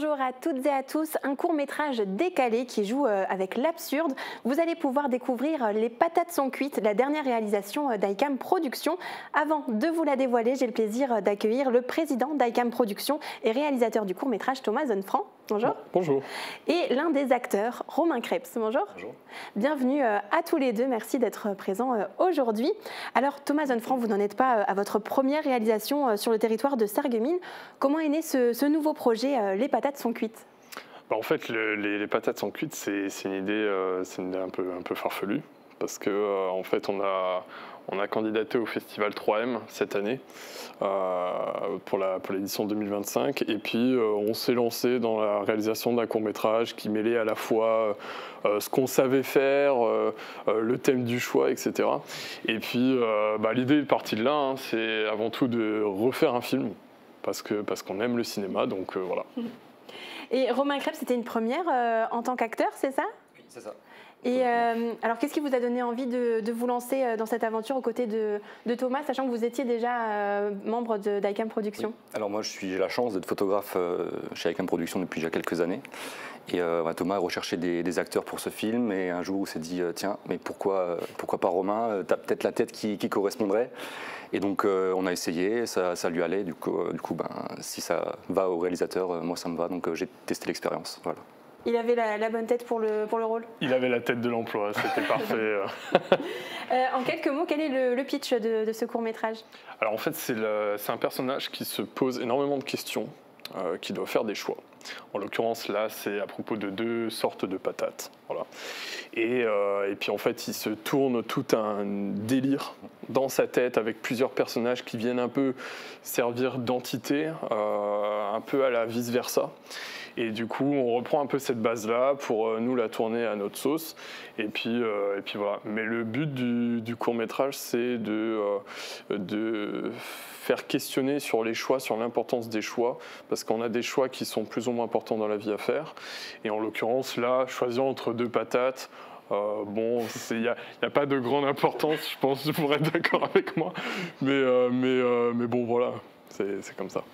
Bonjour à toutes et à tous, un court-métrage décalé qui joue avec l'absurde. Vous allez pouvoir découvrir Les patates sont cuites, la dernière réalisation d'ICAM Productions. Avant de vous la dévoiler, j'ai le plaisir d'accueillir le président d'ICAM Productions et réalisateur du court-métrage, Thomas Zonfranc. Bonjour. Bonjour. Et l'un des acteurs, Romain Krebs. Bonjour. Bonjour. Bienvenue à tous les deux, merci d'être présents aujourd'hui. Alors Thomas Zonfranc, vous n'en êtes pas à votre première réalisation sur le territoire de Sarreguemines. Comment est né ce nouveau projet, Les patates sont cuites? En fait, les patates sont cuites, c'est une idée un peu farfelue, parce que en fait, on a candidaté au festival 3M cette année pour l'édition 2025, et puis on s'est lancé dans la réalisation d'un court-métrage qui mêlait à la fois ce qu'on savait faire, le thème du choix, etc. Et puis l'idée est partie de là, hein, c'est avant tout de refaire un film, parce qu'on aime le cinéma, donc voilà. Et Romain Krebs, c'était une première en tant qu'acteur, c'est ça? Oui, c'est ça. Et alors, qu'est-ce qui vous a donné envie de vous lancer dans cette aventure aux côtés de Thomas, sachant que vous étiez déjà membre d'ICAM Productions? Oui. Alors moi, j'ai la chance d'être photographe chez ICAM Productions depuis déjà quelques années. Et Thomas a recherché des acteurs pour ce film, et un jour, il s'est dit tiens, mais pourquoi pas Romain? T'as peut-être la tête qui correspondrait. Et donc on a essayé, ça lui allait. Du coup, si ça va au réalisateur, moi ça me va. Donc j'ai testé l'expérience. Voilà. Il avait la bonne tête pour le rôle? Il avait la tête de l'emploi, c'était parfait. En quelques mots, quel est le pitch de ce court-métrage? Alors en fait, c'est un personnage qui se pose énormément de questions, qui doit faire des choix. En l'occurrence, là, c'est à propos de deux sortes de patates. Voilà. Et puis, en fait, il se tourne tout un délire dans sa tête avec plusieurs personnages qui viennent un peu servir d'entité, un peu à la vice-versa. Et du coup, on reprend un peu cette base-là pour nous la tourner à notre sauce. Et puis voilà. Mais le but du court-métrage, c'est de faire questionner sur les choix, sur l'importance des choix, parce qu'on a des choix qui sont plus ou moins importants dans la vie à faire. Et en l'occurrence, là, choisir entre deux patates, il n'y a pas de grande importance, je pense, vous pourrez être d'accord avec moi. Mais bon, voilà, c'est comme ça.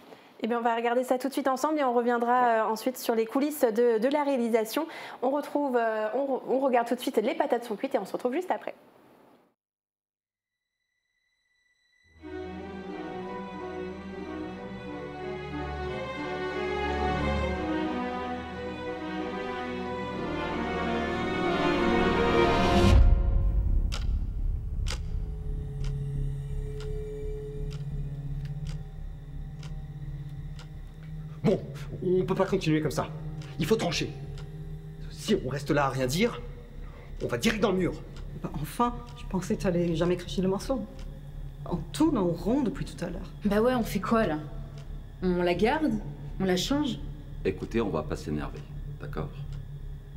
Eh bien, on va regarder ça tout de suite ensemble et on reviendra ensuite sur les coulisses de la réalisation. On regarde tout de suite Les patates sont cuites et on se retrouve juste après. Bon, on peut pas continuer comme ça. Il faut trancher. Si on reste là à rien dire, on va direct dans le mur. Bah enfin, je pensais que t'allais jamais cracher le morceau. On tourne en rond depuis tout à l'heure. Bah ouais, on fait quoi là? On la garde? On la change? Écoutez, on va pas s'énerver, d'accord?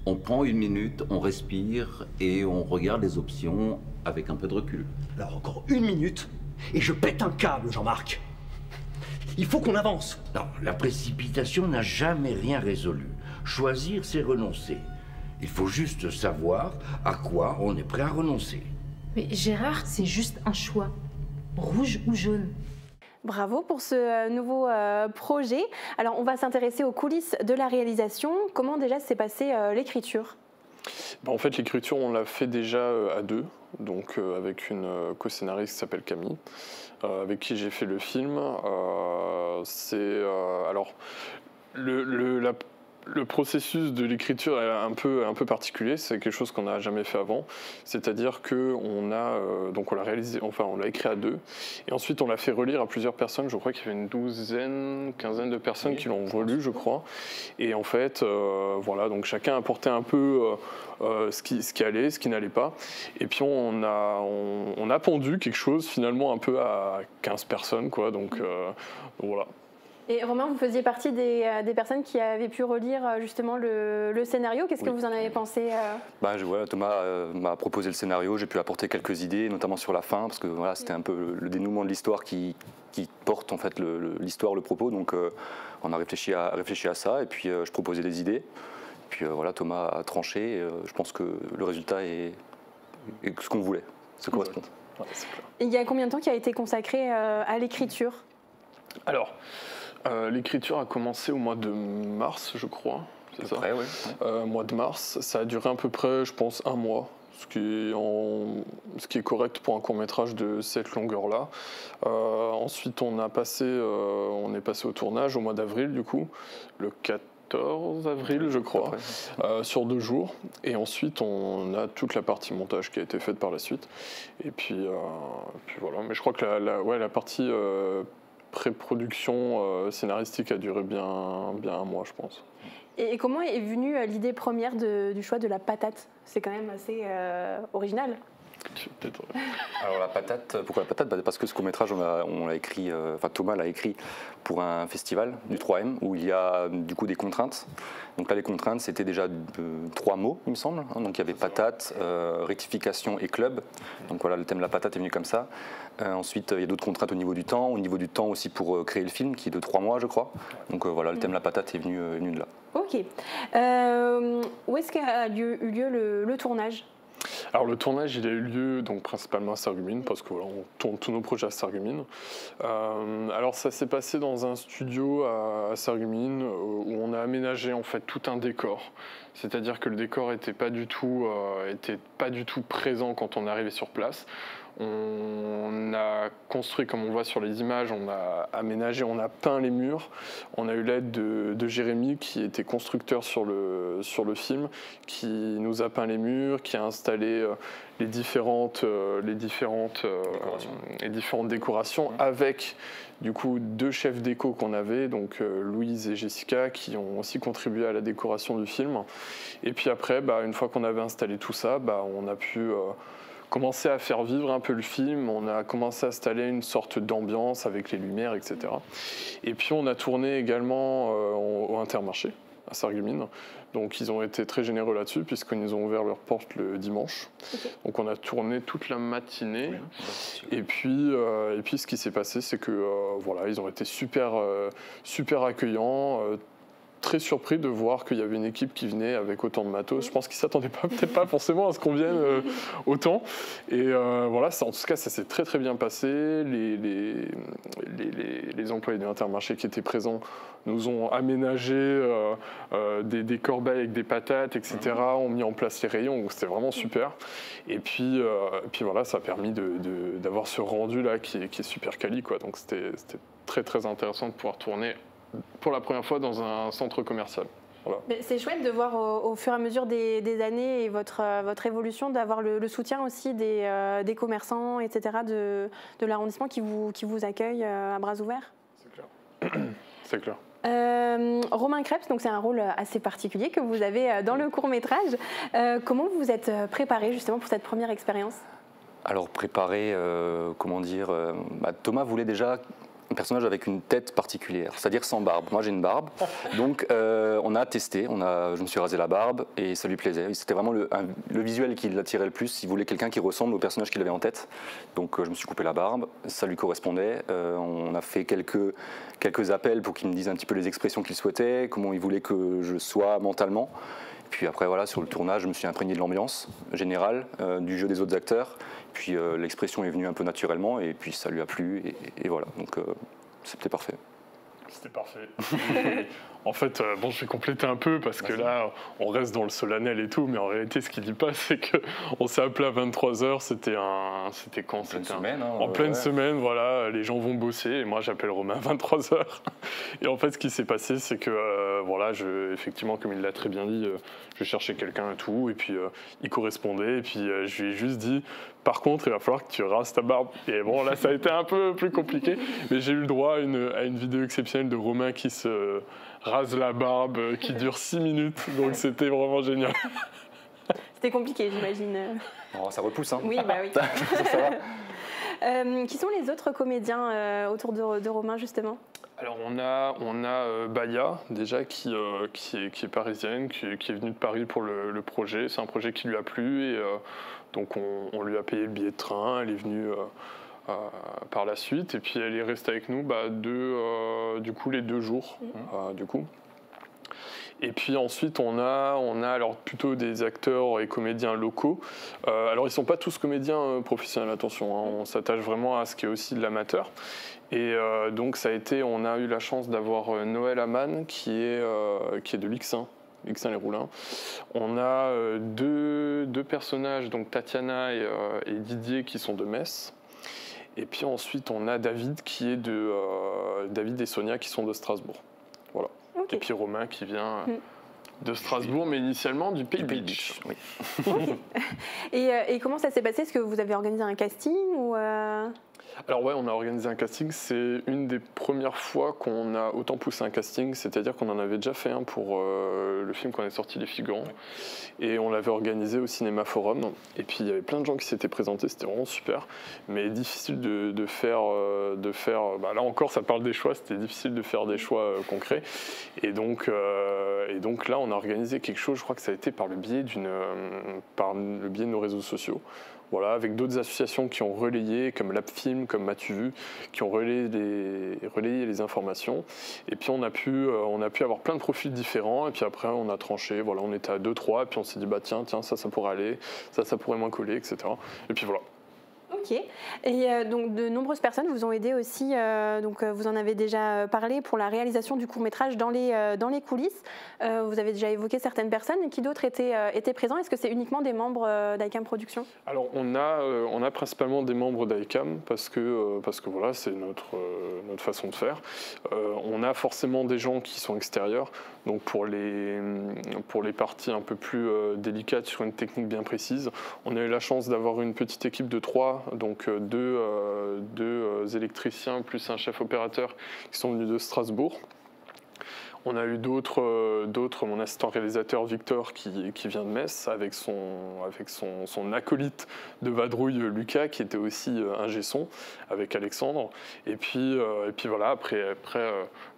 On prend une minute, on respire et on regarde les options avec un peu de recul. Alors encore une minute, et je pète un câble, Jean-Marc. Il faut qu'on avance. Non, la précipitation n'a jamais rien résolu. Choisir, c'est renoncer. Il faut juste savoir à quoi on est prêt à renoncer. Mais Gérard, c'est juste un choix. Rouge ou jaune. Bravo pour ce nouveau projet. Alors, on va s'intéresser aux coulisses de la réalisation. Comment déjà s'est passée l'écriture? En fait, l'écriture, on l'a fait déjà à deux, donc avec une co-scénariste qui s'appelle Camille, avec qui j'ai fait le film. Alors, le processus de l'écriture est un peu particulier, c'est quelque chose qu'on n'a jamais fait avant, c'est-à-dire qu'on l'a réalisé, enfin on l'a écrit à deux, et ensuite on l'a fait relire à plusieurs personnes. Je crois qu'il y avait une quinzaine de personnes qui l'ont relu, je crois, et en fait voilà, donc chacun apportait un peu ce qui allait, ce qui n'allait pas, et puis on a pondu quelque chose finalement un peu à 15 personnes, quoi, donc voilà. Et Romain, vous faisiez partie des personnes qui avaient pu relire justement le scénario. Qu'est-ce que vous en avez pensé? Voilà, Thomas m'a proposé le scénario, j'ai pu apporter quelques idées, notamment sur la fin, parce que voilà, c'était un peu le dénouement de l'histoire qui porte en fait l'histoire, le propos. Donc on a réfléchi à ça, et puis je proposais des idées. Et puis voilà, Thomas a tranché, et je pense que le résultat est ce qu'on voulait, se correspond. Ouais, il y a combien de temps qui a été consacré à l'écriture? Alors, L'écriture a commencé au mois de mars, je crois. C'est ça. Près, oui. Mois de mars. Ça a duré à peu près, je pense, un mois. Ce qui est correct pour un court-métrage de cette longueur-là. Ensuite, on est passé au tournage au mois d'avril, du coup, le 14 avril, je crois, sur 2 jours. Et ensuite, on a toute la partie montage qui a été faite par la suite. Et puis voilà. Mais je crois que la partie pré-production scénaristique a duré bien un mois, je pense. Et comment est venue l'idée première du choix de la patate? C'est quand même assez original. Alors la patate, pourquoi la patate? Parce que ce court-métrage, on l'a écrit, Thomas l'a écrit pour un festival du 3M où il y a du coup des contraintes. Donc là, les contraintes, c'était déjà 3 mots, il me semble. Donc il y avait patate, rectification et club. Donc voilà, le thème de la patate est venu comme ça. Ensuite, il y a d'autres contraintes au niveau du temps. Au niveau du temps aussi pour créer le film, qui est de 3 mois, je crois. Donc voilà, le thème de la patate est venu de là. Ok. Où est-ce qu'a eu lieu le tournage? Alors le tournage, il a eu lieu donc principalement à Sarreguemines, parce que voilà, on tourne tous nos projets à Sarreguemines. Alors ça s'est passé dans un studio à Sarreguemines où on a aménagé en fait tout un décor. C'est-à-dire que le décor n'était pas du tout présent quand on est arrivé sur place. On a construit, comme on voit sur les images, on a aménagé, on a peint les murs. On a eu l'aide de Jérémy, qui était constructeur sur le film, qui nous a peint les murs, qui a installé les différentes décorations avec du coup 2 chefs déco qu'on avait, donc Louise et Jessica, qui ont aussi contribué à la décoration du film. Et puis après, une fois qu'on avait installé tout ça, on a pu commencer à faire vivre un peu le film. On a commencé à installer une sorte d'ambiance avec les lumières, etc. Et puis on a tourné également au Intermarché à Sarreguemines. Donc ils ont été très généreux là-dessus puisqu'ils nous ont ouvert leurs portes le dimanche. Okay. Donc on a tourné toute la matinée. Oui. Et puis ce qui s'est passé, c'est que voilà, ils ont été super accueillants. Très surpris de voir qu'il y avait une équipe qui venait avec autant de matos. Je pense qu'ils ne s'attendaient peut-être pas forcément à ce qu'on vienne autant. Et voilà, en tout cas, ça s'est très très bien passé. Les employés de l'Intermarché qui étaient présents nous ont aménagé des corbeilles avec des patates, etc. Ont mis en place les rayons, donc c'était vraiment super. Et puis voilà, ça a permis d'avoir ce rendu-là qui est super quali, quoi. Donc c'était très très intéressant de pouvoir tourner pour la première fois dans un centre commercial. Voilà. C'est chouette de voir au fur et à mesure des années et votre évolution, d'avoir le soutien aussi des commerçants, etc., de l'arrondissement qui vous accueillent à bras ouverts. C'est clair. C'est clair. Romain Krebs, donc c'est un rôle assez particulier que vous avez dans le court-métrage. Comment vous vous êtes préparé justement pour cette première expérience? Alors préparé, Thomas voulait déjà un personnage avec une tête particulière, c'est-à-dire sans barbe. Moi j'ai une barbe, donc on a testé, je me suis rasé la barbe et ça lui plaisait. C'était vraiment le visuel qui l'attirait le plus. Il voulait quelqu'un qui ressemble au personnage qu'il avait en tête. Donc je me suis coupé la barbe, ça lui correspondait. On a fait quelques appels pour qu'il me dise un petit peu les expressions qu'il souhaitait, comment il voulait que je sois mentalement. Puis après, voilà, sur le tournage, je me suis imprégné de l'ambiance générale, du jeu des autres acteurs. Puis l'expression est venue un peu naturellement et puis ça lui a plu et voilà. Donc c'était parfait. C'était parfait. En fait, je vais compléter un peu parce que là, on reste dans le solennel et tout, mais en réalité, ce qu'il dit pas, c'est qu'on s'est appelé à 23h, c'était quand? En pleine semaine, voilà, les gens vont bosser et moi, j'appelle Romain à 23h. Et en fait, ce qui s'est passé, c'est que, effectivement, comme il l'a très bien dit, je cherchais quelqu'un et tout, et puis il correspondait, et puis je lui ai juste dit, par contre, il va falloir que tu rases ta barbe. Et bon, là, ça a été un peu plus compliqué, mais j'ai eu le droit à une vidéo exceptionnelle de Romain qui se rase la barbe, qui dure 6 minutes, donc c'était vraiment génial. C'était compliqué, j'imagine. Oh, ça repousse, hein. Oui, bah oui. Ça va. Qui sont les autres comédiens autour de Romain, justement? Alors on a Baya déjà qui est parisienne, qui est venue de Paris pour le projet. C'est un projet qui lui a plu et donc on lui a payé le billet de train. Elle est venue par la suite et puis elle est restée avec nous les 2 jours du coup. Et puis ensuite, on a alors plutôt des acteurs et comédiens locaux. Alors, ils ne sont pas tous comédiens professionnels, attention, hein, on s'attache vraiment à ce qui est aussi de l'amateur. Et donc, on a eu la chance d'avoir Noël Aman, qui est de l'X1. X1 les Roulins. On a deux personnages, donc Tatiana et Didier, qui sont de Metz. Et puis ensuite, on a David, qui est David et Sonia, qui sont de Strasbourg. Voilà. Okay. Et puis Romain, qui vient de Strasbourg, mais initialement du Pays Beach. Oui. Et comment ça s'est passé? Est-ce que vous avez organisé un casting ou Alors ouais, on a organisé un casting. C'est une des premières fois qu'on a autant poussé un casting, c'est-à-dire qu'on en avait déjà fait un pour le film qu'on est sorti, Les Figurants, et on l'avait organisé au Cinéma Forum. Et puis il y avait plein de gens qui s'étaient présentés, c'était vraiment super, mais difficile de faire. Là encore, ça parle des choix. C'était difficile de faire des choix concrets. Et donc là, on a organisé quelque chose. Je crois que ça a été par le biais de nos réseaux sociaux. Voilà, avec d'autres associations qui ont relayé, comme LabFilm, comme M'as-tu vu, qui ont relayé les informations. Et puis on a pu avoir plein de profils différents. Et puis après, on a tranché. Voilà, on était à 2-3. Et puis on s'est dit, tiens, ça pourrait aller, ça pourrait moins coller, etc. Et puis voilà. Ok. Et donc de nombreuses personnes vous ont aidé aussi, vous en avez déjà parlé pour la réalisation du court-métrage dans les coulisses. Vous avez déjà évoqué certaines personnes, et qui d'autres étaient présents? Est-ce que c'est uniquement des membres d'ICAM Productions? Alors on a principalement des membres d'ICAM parce que voilà, c'est notre façon de faire. On a forcément des gens qui sont extérieurs, donc pour les parties un peu plus délicates sur une technique bien précise, on a eu la chance d'avoir une petite équipe de 3, donc deux électriciens plus un chef opérateur qui sont venus de Strasbourg. On a eu d'autres, mon assistant réalisateur Victor qui vient de Metz avec son acolyte de vadrouille Lucas qui était aussi ingé son avec Alexandre. Et puis voilà, après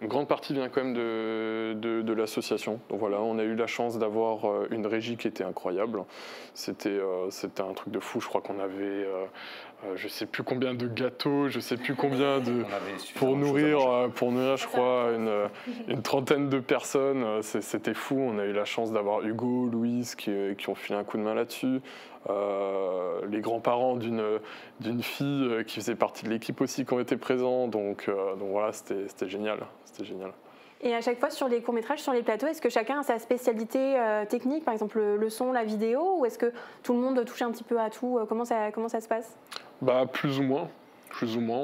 une grande partie vient quand même de l'association. Donc voilà, on a eu la chance d'avoir une régie qui était incroyable. C'était un truc de fou. Je crois qu'on avait je sais plus combien de gâteaux, je sais plus combien de pour nourrir, je crois une trentaine de personnes. C'était fou. On a eu la chance d'avoir Hugo, Louise qui ont filé un coup de main là-dessus. Les grands-parents d'une fille qui faisait partie de l'équipe aussi qui ont été présents. Donc voilà, c'était génial. C'était génial. Et à chaque fois sur les courts-métrages, sur les plateaux, est-ce que chacun a sa spécialité technique, par exemple le son, la vidéo, ou est-ce que tout le monde touche un petit peu à tout? Comment ça se passe? Plus ou moins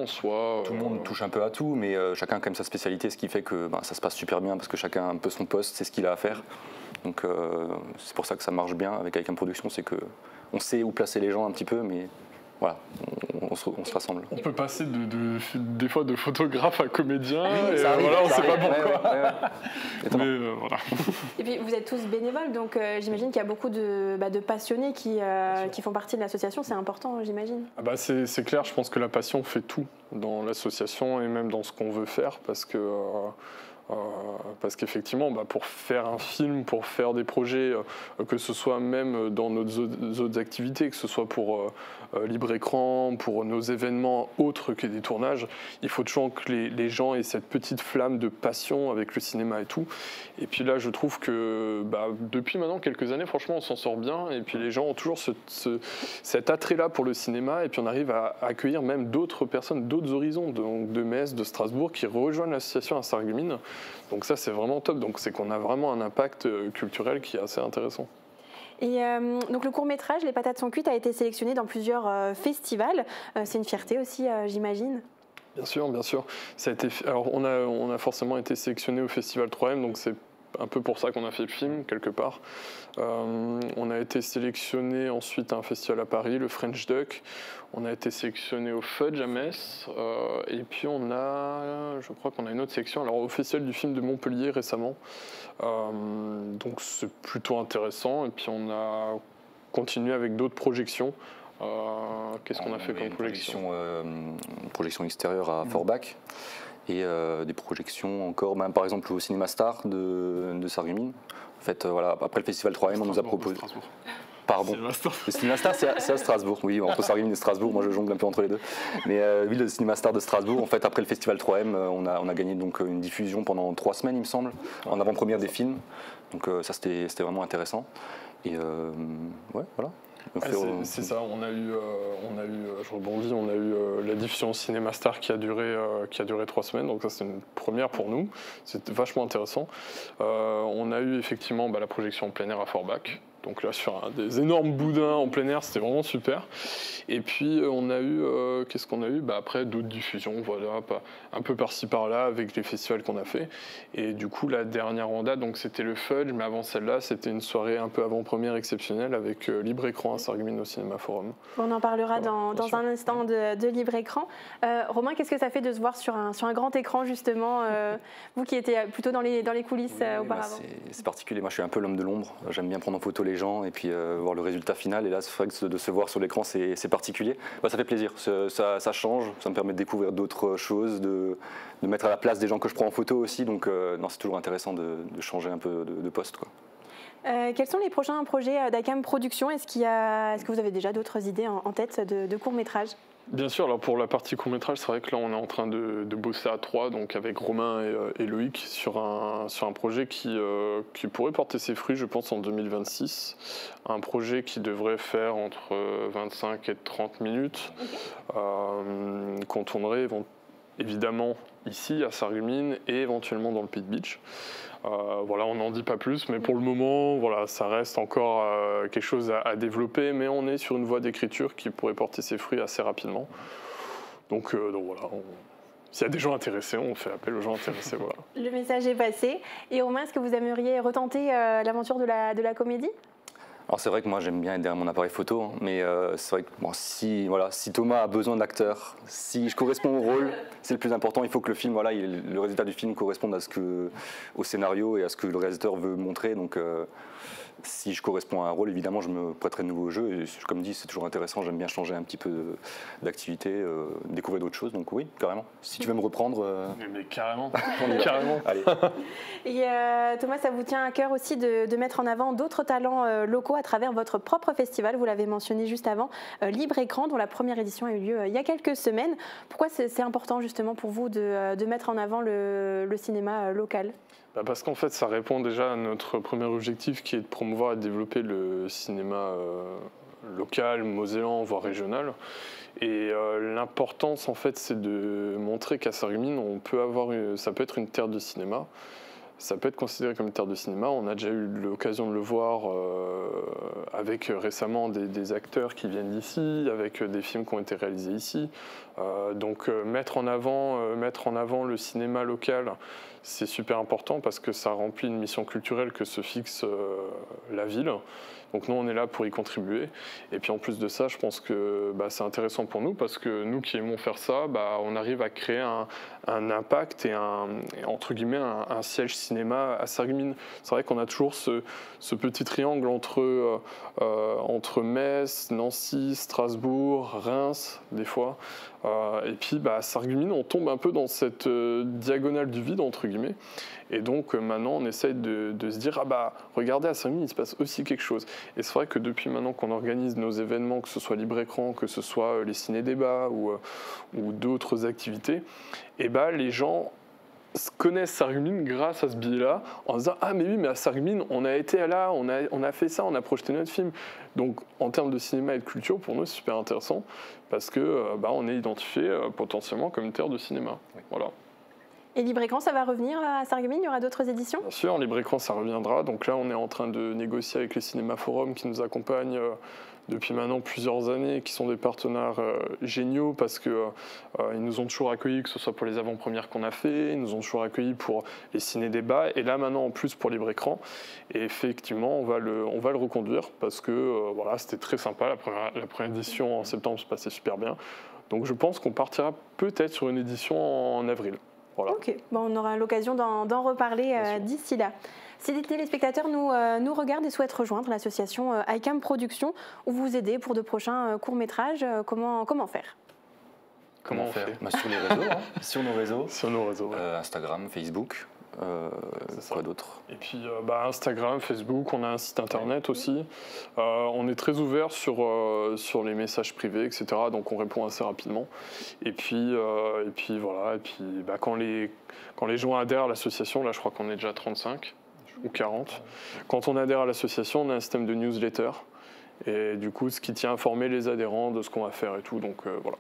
en soi. Tout le monde touche un peu à tout, mais chacun a quand même sa spécialité, ce qui fait que ça se passe super bien parce que chacun a un peu son poste, c'est ce qu'il a à faire. Donc c'est pour ça que ça marche bien avec ICAM Productions, c'est qu'on sait où placer les gens un petit peu, mais voilà, on se rassemble. On peut passer des fois de photographe à comédien, et ça arrive, voilà, on ne sait pas arrive, pourquoi. Mais voilà. Et puis vous êtes tous bénévoles, donc j'imagine qu'il y a beaucoup de passionnés qui font partie de l'association, c'est important, j'imagine. C'est clair, je pense que la passion fait tout dans l'association et même dans ce qu'on veut faire, parce qu'effectivement, pour faire un film, pour faire des projets, que ce soit même dans nos autres activités, que ce soit pour Libre Écran, pour nos événements autres que des tournages, il faut toujours que les gens aient cette petite flamme de passion avec le cinéma et tout. Et puis là, je trouve que depuis maintenant quelques années, franchement, on s'en sort bien. Et puis les gens ont toujours cet attrait-là pour le cinéma. Et puis on arrive à accueillir même d'autres personnes, d'autres horizons, donc de Metz, de Strasbourg, qui rejoignent l'association à Sarreguemines. Donc ça, c'est vraiment top. Donc c'est qu'on a vraiment un impact culturel qui est assez intéressant. Et donc le court-métrage Les Patates sont cuites a été sélectionné dans plusieurs festivals. C'est une fierté aussi, j'imagine. Bien sûr, bien sûr. Alors on a forcément été sélectionné au Festival 3M, donc c'est un peu pour ça qu'on a fait le film, quelque part. On a été sélectionné ensuite à un festival à Paris, le French Duck. On a été sélectionné au Fudge à Metz. Et puis je crois qu'on a une autre sélection au Festival du film de Montpellier récemment. Donc c'est plutôt intéressant. Et puis on a continué avec d'autres projections. Qu'est-ce qu'on a fait comme projection? Une projection extérieure à Forbach. Et des projections encore, par exemple au Cinéma Star de Sarreguemines. En fait, après le Festival 3M, on nous a proposé. Pardon. Le Cinéma Star, c'est à Strasbourg. Oui, entre Sarreguemines et Strasbourg, moi je jongle un peu entre les deux. Mais oui, le Cinéma Star de Strasbourg, en fait, après le festival 3M, on a gagné donc une diffusion pendant 3 semaines, il me semble, en avant-première des films. Donc ça, c'était vraiment intéressant. Et ouais, voilà. C'est ça, je rebondis, on a eu la diffusion Cinéma Star qui a duré 3 semaines, donc ça c'est une première pour nous, c'était vachement intéressant. On a eu effectivement la projection en plein air à Forbach, donc là sur des énormes boudins en plein air, c'était vraiment super. Et puis on a eu, qu'est-ce qu'on a eu ? Après d'autres diffusions, voilà, un peu par-ci par-là avec les festivals qu'on a fait. Et du coup la dernière en date, donc c'était le Fudge, mais avant celle-là c'était une soirée un peu avant-première exceptionnelle avec Libre Écran à Sarreguemines au Cinéma Forum. On en parlera voilà, dans un instant de Libre Écran. Romain, qu'est-ce que ça fait de se voir sur un grand écran justement, vous qui étiez plutôt dans les coulisses auparavant? C'est particulier, moi je suis un peu l'homme de l'ombre, j'aime bien prendre en photo les gens et puis voir le résultat final, et là c'est vrai que de se voir sur l'écran c'est particulier. Ça fait plaisir, ça change, ça me permet de découvrir d'autres choses, de mettre à la place des gens que je prends en photo aussi, donc non, c'est toujours intéressant de changer un peu de poste, quoi. Quels sont les prochains projets d'ICAM Production? Est-ce que vous avez déjà d'autres idées en tête de courts-métrages? Bien sûr, alors pour la partie court-métrage, c'est vrai que là on est en train de bosser à 3, donc avec Romain et Loïc, sur un projet qui pourrait porter ses fruits, je pense, en 2026. Un projet qui devrait faire entre 25 et 30 minutes, qu'on tournerait évidemment ici à Sarreguemines et éventuellement dans le Pit Beach. Voilà, on n'en dit pas plus, mais pour le moment, voilà, ça reste encore quelque chose à développer, mais on est sur une voie d'écriture qui pourrait porter ses fruits assez rapidement. Donc voilà, s'il y a des gens intéressés, on fait appel aux gens intéressés. Voilà. Le message est passé. Et Romain, est-ce que vous aimeriez retenter l'aventure de la comédie ? Alors c'est vrai que moi j'aime bien être derrière mon appareil photo, hein, mais c'est vrai que bon, si Thomas a besoin d'acteurs, si je corresponds au rôle, c'est le plus important. Il faut que le film, le résultat du film corresponde au scénario et à ce que le réalisateur veut montrer. Donc si je corresponds à un rôle, évidemment je me prêterai de nouveau au jeu. Et comme dit, c'est toujours intéressant, j'aime bien changer un petit peu d'activité, découvrir d'autres choses. Donc oui, carrément. Si tu veux me reprendre... Mais carrément, carrément. Allez. Et Thomas, ça vous tient à cœur aussi de mettre en avant d'autres talents locaux à travers votre propre festival. Vous l'avez mentionné juste avant, Libre Écran, dont la première édition a eu lieu il y a quelques semaines. Pourquoi c'est important justement pour vous de mettre en avant le cinéma local ? Parce qu'en fait, ça répond déjà à notre premier objectif qui est de promouvoir et de développer le cinéma local, mosellan, voire régional. Et l'importance, en fait, c'est de montrer qu'à Sarreguemines, ça peut être une terre de cinéma. Ça peut être considéré comme une terre de cinéma. On a déjà eu l'occasion de le voir avec récemment des acteurs qui viennent d'ici, avec des films qui ont été réalisés ici. Donc mettre en avant le cinéma local, c'est super important parce que ça remplit une mission culturelle que se fixe la ville. Donc nous, on est là pour y contribuer. Et puis en plus de ça, je pense que c'est intéressant pour nous parce que nous qui aimons faire ça, on arrive à créer un impact et entre guillemets un siège cinéma à Sarreguemines. C'est vrai qu'on a toujours ce petit triangle entre Metz, Nancy, Strasbourg, Reims, des fois. Et puis à Sarreguemines, on tombe un peu dans cette diagonale du vide, entre guillemets. Et donc maintenant, on essaye de se dire, regardez, à Sarreguemines, il se passe aussi quelque chose. Et c'est vrai que depuis maintenant qu'on organise nos événements, que ce soit Libre Écran, que ce soit les ciné-débats ou d'autres activités, les gens connaissent Sarreguemines grâce à ce billet-là, en disant mais oui, mais à Sarreguemines, on a été là, on a fait ça, on a projeté notre film. Donc en termes de cinéma et de culture, pour nous, c'est super intéressant parce que on est identifié potentiellement comme une terre de cinéma. Oui. Voilà. Et Libre Écran, ça va revenir à Sarreguemines? Il y aura d'autres éditions? Bien sûr, Libre Écran, ça reviendra. Donc là, on est en train de négocier avec les Cinéma Forum qui nous accompagnent depuis maintenant plusieurs années, qui sont des partenaires géniaux parce qu'ils nous ont toujours accueillis, que ce soit pour les avant-premières qu'on a fait, ils nous ont toujours accueillis pour les ciné-débats, et là maintenant en plus pour Libre Écran. Et effectivement, on va le reconduire parce que c'était très sympa, la première édition en septembre se passait super bien. Donc je pense qu'on partira peut-être sur une édition en avril. Voilà. Ok, on aura l'occasion d'en reparler d'ici là. Si des téléspectateurs nous regardent et souhaitent rejoindre l'association ICAM Production ou vous aider pour de prochains courts-métrages, comment faire? Comment faire Sur les réseaux, sur nos réseaux. Sur nos réseaux. Instagram, Facebook. Quoi d'autre? Et puis Instagram, Facebook, on a un site internet aussi. On est très ouvert sur les messages privés, etc. Donc on répond assez rapidement. Et puis voilà. Et puis quand les gens adhèrent à l'association, là je crois qu'on est déjà 35 ou 40. Quand on adhère à l'association, on a un système de newsletter. Et du coup, ce qui tient à informer les adhérents de ce qu'on va faire et tout. Donc voilà.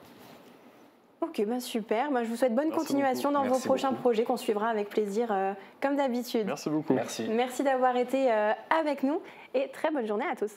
Ok, super. Je vous souhaite bonne continuation dans vos prochains projets qu'on suivra avec plaisir, comme d'habitude. Merci beaucoup. Merci. Merci d'avoir été avec nous et très bonne journée à tous.